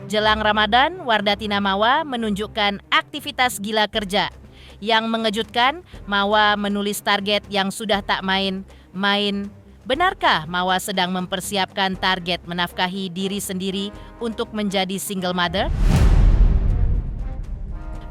Jelang Ramadan, Wardatina Mawa menunjukkan aktivitas gila kerja. Yang mengejutkan, Mawa menulis target yang sudah tak main-main. Benarkah Mawa sedang mempersiapkan target menafkahi diri sendiri untuk menjadi single mother?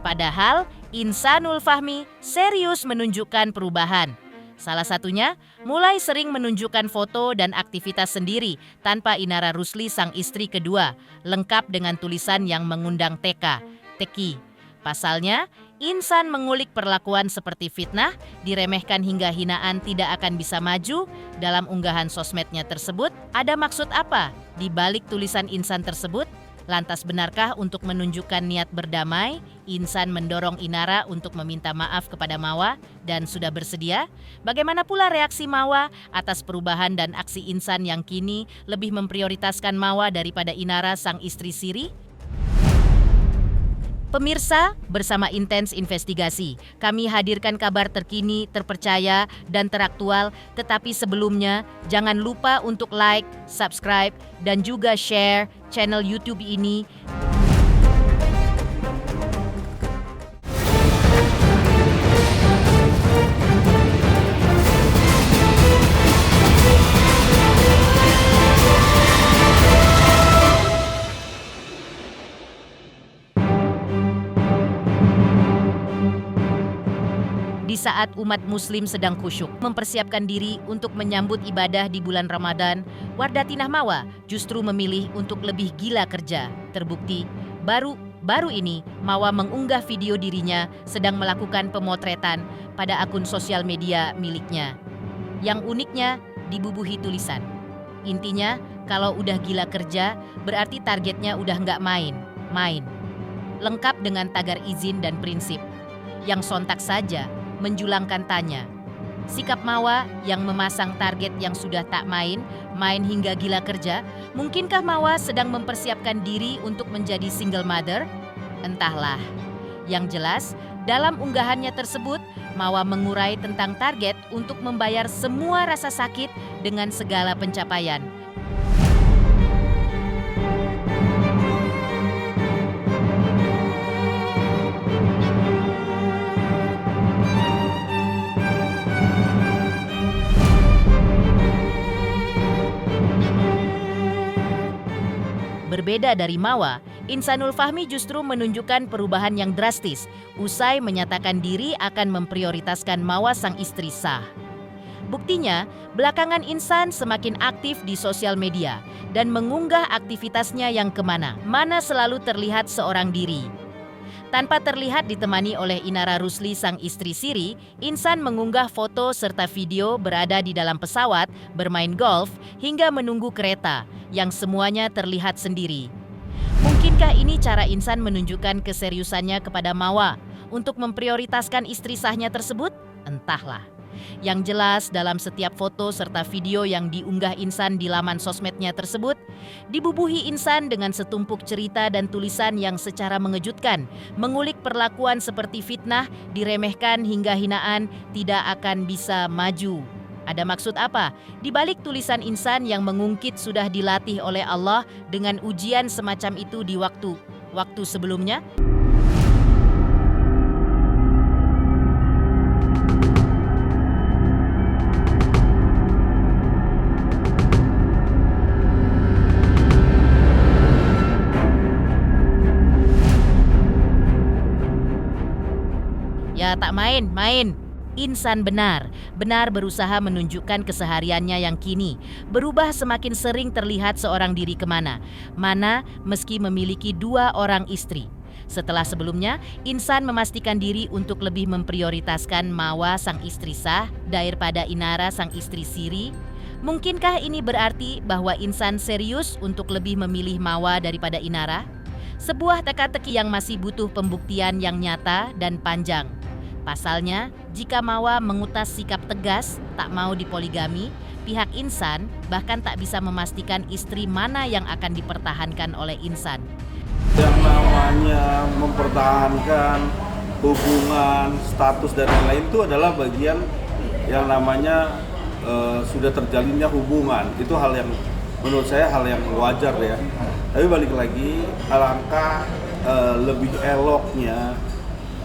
Padahal, Insanul Fahmi serius menunjukkan perubahan. Salah satunya, mulai sering menunjukkan foto dan aktivitas sendiri tanpa Inara Rusli sang istri kedua, lengkap dengan tulisan yang mengundang teki. Pasalnya, Insan mengulik perlakuan seperti fitnah, diremehkan hingga hinaan tidak akan bisa maju. Dalam unggahan sosmednya tersebut, ada maksud apa di balik tulisan Insan tersebut? Lantas benarkah untuk menunjukkan niat berdamai, Insan mendorong Inara untuk meminta maaf kepada Mawa dan sudah bersedia? Bagaimana pula reaksi Mawa atas perubahan dan aksi Insan yang kini lebih memprioritaskan Mawa daripada Inara sang istri siri? Pemirsa, bersama Intens Investigasi, kami hadirkan kabar terkini, terpercaya, dan teraktual. Tetapi sebelumnya, jangan lupa untuk like, subscribe, dan juga share channel YouTube ini. Di saat umat muslim sedang khusyuk mempersiapkan diri untuk menyambut ibadah di bulan Ramadan, Wardatina Mawa justru memilih untuk lebih gila kerja. Terbukti, baru ini Mawa mengunggah video dirinya sedang melakukan pemotretan pada akun sosial media miliknya. Yang uniknya dibubuhi tulisan. Intinya, kalau udah gila kerja, berarti targetnya udah nggak main. Lengkap dengan tagar izin dan prinsip. Yang sontak saja menjulangkan tanya. Sikap Mawa yang memasang target yang sudah tak main hingga gila kerja, mungkinkah Mawa sedang mempersiapkan diri untuk menjadi single mother? Entahlah. Yang jelas, dalam unggahannya tersebut, Mawa mengurai tentang target untuk membayar semua rasa sakit dengan segala pencapaian. Berbeda dari Mawa, Insanul Fahmi justru menunjukkan perubahan yang drastis usai menyatakan diri akan memprioritaskan Mawa sang istri sah. Buktinya, belakangan Insan semakin aktif di sosial media dan mengunggah aktivitasnya yang kemana-mana selalu terlihat seorang diri. Tanpa terlihat ditemani oleh Inara Rusli sang istri siri, Insan mengunggah foto serta video berada di dalam pesawat, bermain golf, hingga menunggu kereta, yang semuanya terlihat sendiri. Mungkinkah ini cara Insan menunjukkan keseriusannya kepada Mawa untuk memprioritaskan istri sahnya tersebut? Entahlah. Yang jelas dalam setiap foto serta video yang diunggah Insan di laman sosmednya tersebut, dibubuhi Insan dengan setumpuk cerita dan tulisan yang secara mengejutkan, mengulik perlakuan seperti fitnah, diremehkan hingga hinaan, tidak akan bisa maju. Ada maksud apa? Di balik tulisan Insan yang mengungkit sudah dilatih oleh Allah dengan ujian semacam itu di waktu sebelumnya? Ya tak main. Insan benar berusaha menunjukkan kesehariannya yang kini berubah semakin sering terlihat seorang diri kemana-mana meski memiliki 2 orang istri. Setelah sebelumnya, Insan memastikan diri untuk lebih memprioritaskan Mawa sang istri sah daripada Inara sang istri siri. Mungkinkah ini berarti bahwa Insan serius untuk lebih memilih Mawa daripada Inara? Sebuah teka-teki yang masih butuh pembuktian yang nyata dan panjang. Pasalnya, jika Mawa mengutas sikap tegas, tak mau dipoligami, pihak Insan bahkan tak bisa memastikan istri mana yang akan dipertahankan oleh Insan. Yang namanya mempertahankan hubungan, status, dan lain-lain itu adalah bagian yang namanya sudah terjalinnya hubungan. Itu hal yang menurut saya hal yang wajar ya. Tapi balik lagi, alangkah lebih eloknya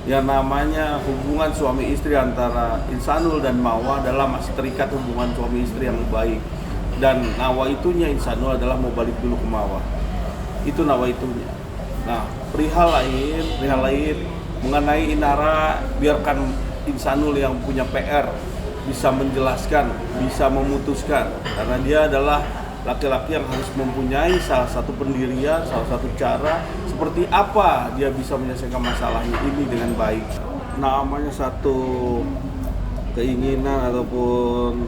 yang namanya hubungan suami istri antara Insanul dan Mawa adalah masih terikat hubungan suami istri yang baik. Dan nawa itunya Insanul adalah mau balik dulu ke Mawa. Itu nawa itunya. Nah, perihal lain mengenai Inara, biarkan Insanul yang punya PR bisa menjelaskan, bisa memutuskan, karena dia adalah laki-laki yang harus mempunyai salah satu pendirian, salah satu cara seperti apa dia bisa menyelesaikan masalahnya ini dengan baik. Namanya satu keinginan ataupun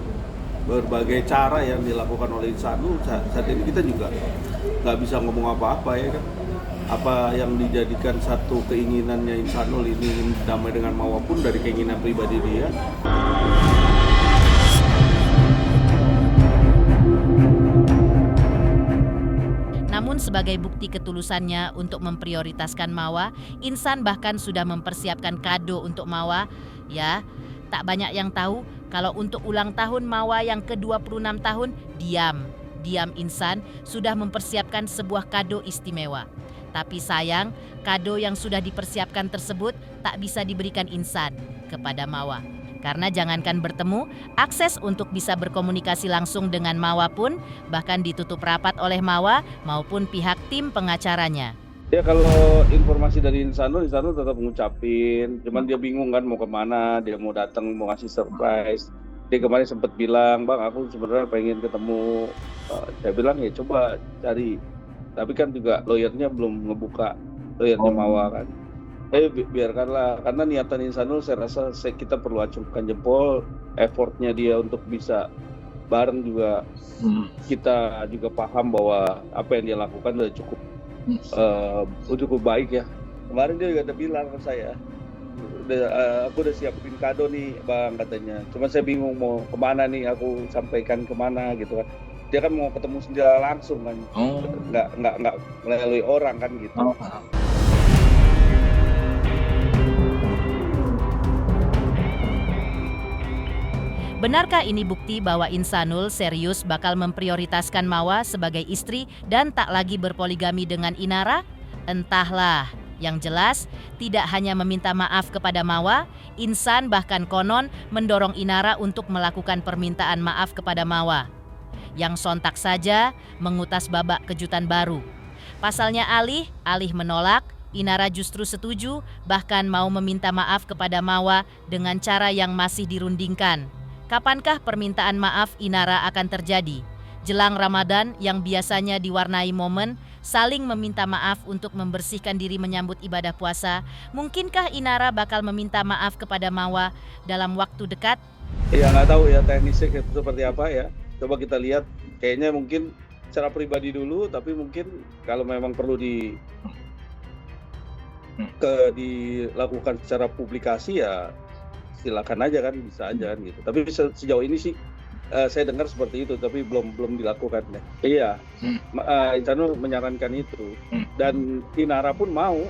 berbagai cara yang dilakukan oleh Insanul, saat ini kita juga nggak bisa ngomong apa-apa ya kan. Apa yang dijadikan satu keinginannya Insanul ini damai dengan Mawa pun dari keinginan pribadi dia. Namun sebagai bukti ketulusannya untuk memprioritaskan Mawa, Insan bahkan sudah mempersiapkan kado untuk Mawa. Ya, tak banyak yang tahu kalau untuk ulang tahun Mawa yang ke-26 tahun, diam Insan sudah mempersiapkan sebuah kado istimewa. Tapi sayang, kado yang sudah dipersiapkan tersebut tak bisa diberikan Insan kepada Mawa. Karena jangankan bertemu, akses untuk bisa berkomunikasi langsung dengan Mawa pun bahkan ditutup rapat oleh Mawa maupun pihak tim pengacaranya. Ya kalau informasi dari Insanul tetap ngucapin, cuman dia bingung kan mau kemana, dia mau datang, mau ngasih surprise. Dia kemarin sempat bilang, "Bang, aku sebenarnya pengen ketemu." Saya bilang ya coba cari. Tapi kan juga lawyernya belum ngebuka, lawyernya Mawa kan. Biarkanlah, karena niatan Insanul saya rasa kita perlu acungkan jempol, effortnya dia untuk bisa bareng juga. Kita juga paham bahwa apa yang dia lakukan sudah cukup baik ya. Kemarin dia juga udah bilang ke saya, aku udah siapin kado nih Bang katanya. Cuma saya bingung mau kemana nih, aku sampaikan kemana gitu kan. Dia kan mau ketemu sendiri langsung kan, nggak melalui orang kan gitu. Benarkah ini bukti bahwa Insanul serius bakal memprioritaskan Mawa sebagai istri dan tak lagi berpoligami dengan Inara? Entahlah. Yang jelas, tidak hanya meminta maaf kepada Mawa, Insan bahkan konon mendorong Inara untuk melakukan permintaan maaf kepada Mawa. Yang sontak saja mengutas babak kejutan baru. Pasalnya alih menolak, Inara justru setuju bahkan mau meminta maaf kepada Mawa dengan cara yang masih dirundingkan. Kapankah permintaan maaf Inara akan terjadi? Jelang Ramadan yang biasanya diwarnai momen saling meminta maaf untuk membersihkan diri menyambut ibadah puasa, mungkinkah Inara bakal meminta maaf kepada Mawa dalam waktu dekat? Ya nggak tahu ya teknisnya seperti apa ya. Coba kita lihat, kayaknya mungkin secara pribadi dulu, tapi mungkin kalau memang perlu dilakukan secara publikasi ya silakan aja kan, bisa aja kan gitu. Tapi sejauh ini sih saya dengar seperti itu, tapi belum dilakukan ya. Iya, Insanul menyarankan itu dan Inara pun mau.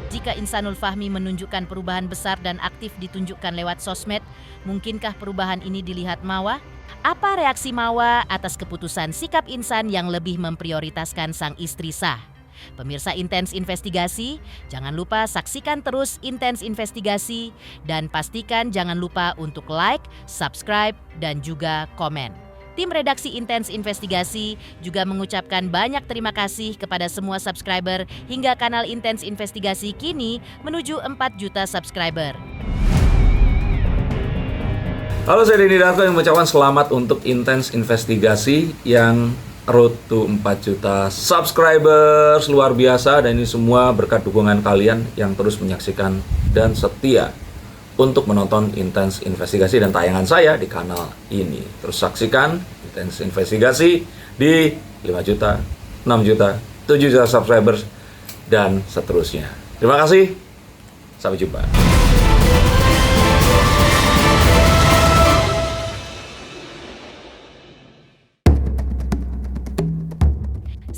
Jika Insanul Fahmi menunjukkan perubahan besar dan aktif ditunjukkan lewat sosmed, mungkinkah perubahan ini dilihat Mawa? Apa reaksi Mawa atas keputusan sikap Insan yang lebih memprioritaskan sang istri sah? Pemirsa Intens Investigasi, jangan lupa saksikan terus Intens Investigasi dan pastikan jangan lupa untuk like, subscribe, dan juga komen. Tim redaksi Intens Investigasi juga mengucapkan banyak terima kasih kepada semua subscriber hingga kanal Intens Investigasi kini menuju 4 juta subscriber. Halo, saya Denny Darto yang mengucapkan selamat untuk Intens Investigasi yang road to 4 juta subscribers, luar biasa. Dan ini semua berkat dukungan kalian yang terus menyaksikan dan setia untuk menonton Intens Investigasi dan tayangan saya di kanal ini. Terus saksikan Intens Investigasi di 5 juta, 6 juta, 7 juta subscribers dan seterusnya. Terima kasih, sampai jumpa.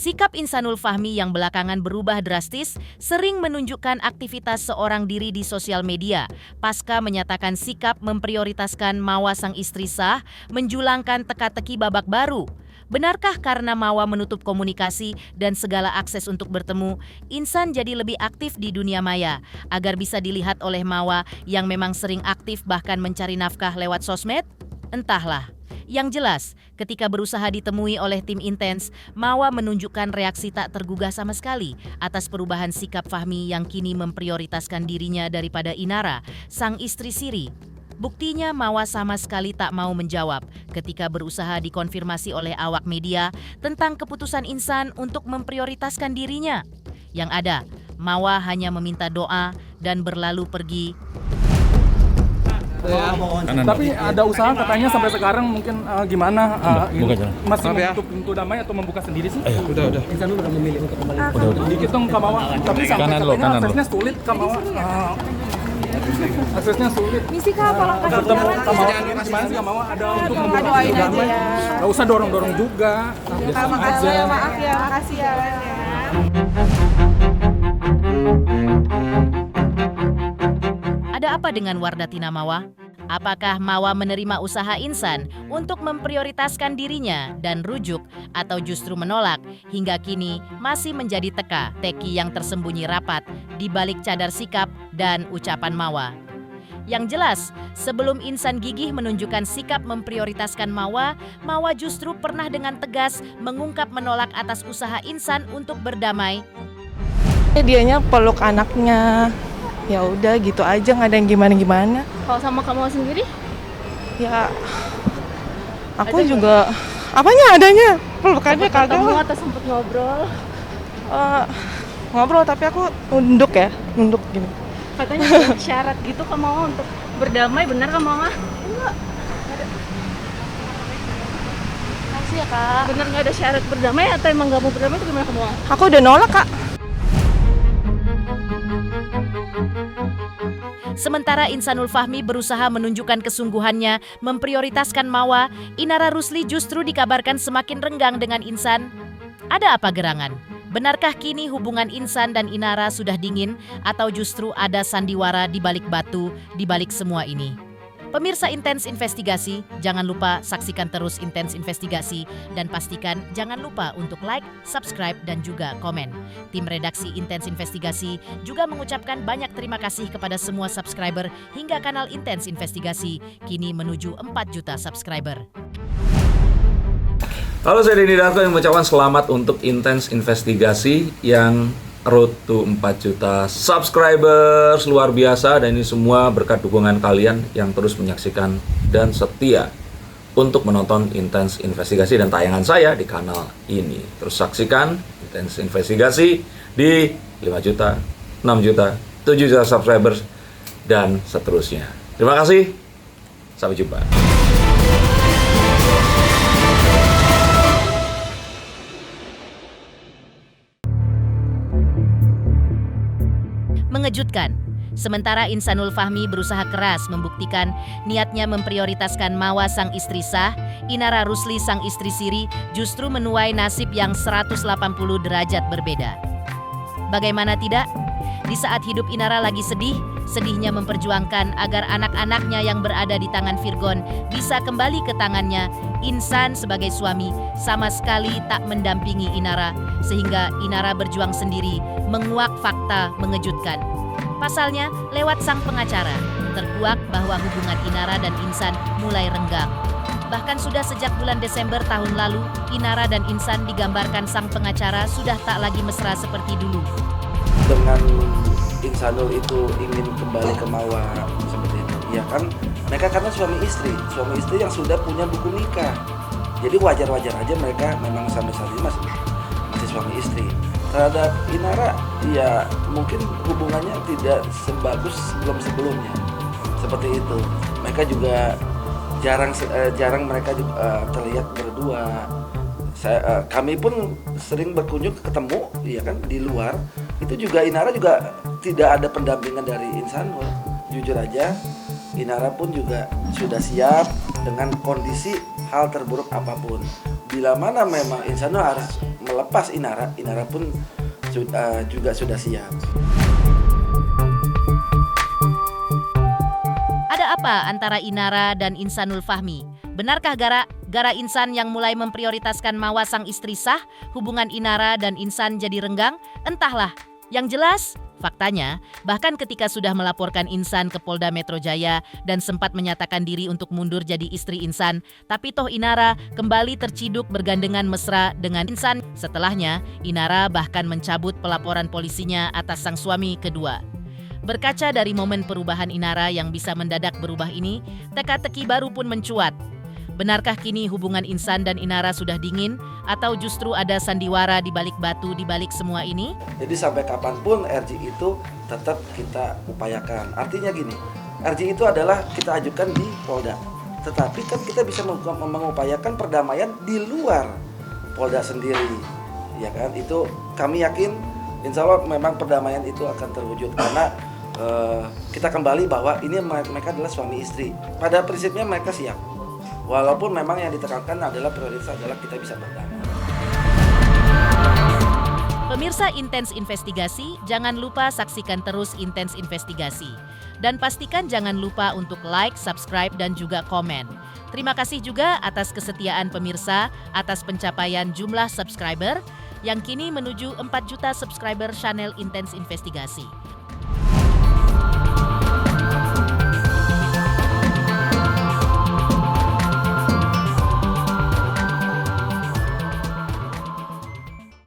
Sikap Insanul Fahmi yang belakangan berubah drastis sering menunjukkan aktivitas seorang diri di sosial media pasca menyatakan sikap memprioritaskan Mawa sang istri sah menjulangkan teka-teki babak baru. Benarkah karena Mawa menutup komunikasi dan segala akses untuk bertemu, Insan jadi lebih aktif di dunia maya agar bisa dilihat oleh Mawa yang memang sering aktif bahkan mencari nafkah lewat sosmed? Entahlah. Yang jelas, ketika berusaha ditemui oleh tim Intens, Mawa menunjukkan reaksi tak tergugah sama sekali atas perubahan sikap Fahmi yang kini memprioritaskan dirinya daripada Inara, sang istri siri. Buktinya Mawa sama sekali tak mau menjawab ketika berusaha dikonfirmasi oleh awak media tentang keputusan Insan untuk memprioritaskan dirinya. Yang ada, Mawa hanya meminta doa dan berlalu pergi. Ya. Tapi ada usaha katanya sampai sekarang mungkin gimana? Masih menutup pintu damai atau membuka sendiri sih? Udah. Insan udah memilih untuk kembali. Udah. Dikit dong Kamawa. Tapi sampai katanya aksesnya sulit Kamawa. Aksesnya sulit. Misi Kak, tolong kasih Bertemu jalan. Kamawa gimana sih Kamawa ada untuk membuka pintu damai? Gak usah dorong-dorong juga. Kak, makasih ya, maaf ya, makasih ya. Ada apa dengan Wardatina Mawa? Apakah Mawa menerima usaha Insan untuk memprioritaskan dirinya dan rujuk atau justru menolak hingga kini masih menjadi teka-teki yang tersembunyi rapat di balik cadar sikap dan ucapan Mawa? Yang jelas, sebelum Insan gigih menunjukkan sikap memprioritaskan Mawa, Mawa justru pernah dengan tegas mengungkap menolak atas usaha Insan untuk berdamai. Dianya peluk anaknya. Ya udah gitu aja, nggak ada yang gimana-gimana. Kalau sama kamu sendiri? Ya aku juga adanya pelukannya kagak. Ketemu atau sempet ngobrol? Ngobrol tapi aku nunduk gini. Katanya ada syarat gitu kamu mau untuk berdamai, benar kamu mau? Enggak. Makasih ya Kak. Bener nggak ada syarat berdamai atau emang nggak mau berdamai itu gimana kamu? Aku udah nolak Kak. Sementara Insanul Fahmi berusaha menunjukkan kesungguhannya memprioritaskan Mawa, Inara Rusli justru dikabarkan semakin renggang dengan Insan. Ada apa gerangan? Benarkah kini hubungan Insan dan Inara sudah dingin atau justru ada sandiwara di balik batu di balik semua ini? Pemirsa Intens Investigasi, jangan lupa saksikan terus Intens Investigasi dan pastikan jangan lupa untuk like, subscribe, dan juga komen. Tim redaksi Intens Investigasi juga mengucapkan banyak terima kasih kepada semua subscriber hingga kanal Intens Investigasi kini menuju 4 juta subscriber. Halo, saya Denny Darko yang mengucapkan selamat untuk Intens Investigasi yang road to 4 juta subscribers, luar biasa, dan ini semua berkat dukungan kalian yang terus menyaksikan dan setia untuk menonton Intens Investigasi dan tayangan saya di kanal ini. Terus saksikan Intens Investigasi di 5 juta, 6 juta, 7 juta subscribers dan seterusnya. Terima kasih. Sampai jumpa. Mengejutkan. Sementara Insanul Fahmi berusaha keras membuktikan niatnya memprioritaskan Mawa sang istri sah, Inara Rusli sang istri siri justru menuai nasib yang 180 derajat berbeda. Bagaimana tidak? Di saat hidup Inara lagi sedih, sedihnya memperjuangkan agar anak-anaknya yang berada di tangan Virgon bisa kembali ke tangannya, Insan sebagai suami sama sekali tak mendampingi Inara, sehingga Inara berjuang sendiri menguak fakta mengejutkan. Pasalnya, lewat sang pengacara, terkuak bahwa hubungan Inara dan Insan mulai renggang. Bahkan sudah sejak bulan Desember tahun lalu, Inara dan Insan digambarkan sang pengacara sudah tak lagi mesra seperti dulu. Dengan Insanul itu ingin kembali ke Mawa seperti itu, ya kan? Mereka karena suami istri yang sudah punya buku nikah. Jadi wajar-wajar aja mereka memang sampai saat ini masih suami istri. Terhadap Inara, ya mungkin hubungannya tidak sebagus sebelumnya. Seperti itu. Mereka juga jarang mereka terlihat berdua. Kami pun sering berkunjung ketemu, ya kan, di luar. Itu juga Inara juga tidak ada pendampingan dari Insanul. Jujur aja, Inara pun juga sudah siap dengan kondisi hal terburuk apapun. Bila mana memang Insanul harus melepas Inara pun juga sudah siap. Ada apa antara Inara dan Insanul Fahmi? Benarkah gara Insan yang mulai memprioritaskan Mawa sang istri sah, hubungan Inara dan Insan jadi renggang? Entahlah. Yang jelas, faktanya, bahkan ketika sudah melaporkan Insan ke Polda Metro Jaya dan sempat menyatakan diri untuk mundur jadi istri Insan, tapi toh Inara kembali terciduk bergandengan mesra dengan Insan. Setelahnya, Inara bahkan mencabut pelaporan polisinya atas sang suami kedua. Berkaca dari momen perubahan Inara yang bisa mendadak berubah ini, teka-teki baru pun mencuat. Benarkah kini hubungan Insan dan Inara sudah dingin atau justru ada sandiwara di balik batu di balik semua ini? Jadi sampai kapanpun RJ itu tetap kita upayakan. Artinya gini, RJ itu adalah kita ajukan di Polda. Tetapi kan kita bisa mengupayakan perdamaian di luar Polda sendiri. Ya kan? Itu kami yakin insya Allah memang perdamaian itu akan terwujud karena kita kembali bahwa ini mereka adalah suami istri. Pada prinsipnya mereka siap. Walaupun memang yang ditekankan adalah prioritas adalah kita bisa berdamai. Pemirsa Intens Investigasi, jangan lupa saksikan terus Intens Investigasi. Dan pastikan jangan lupa untuk like, subscribe, dan juga komen. Terima kasih juga atas kesetiaan pemirsa atas pencapaian jumlah subscriber yang kini menuju 4 juta subscriber channel Intens Investigasi.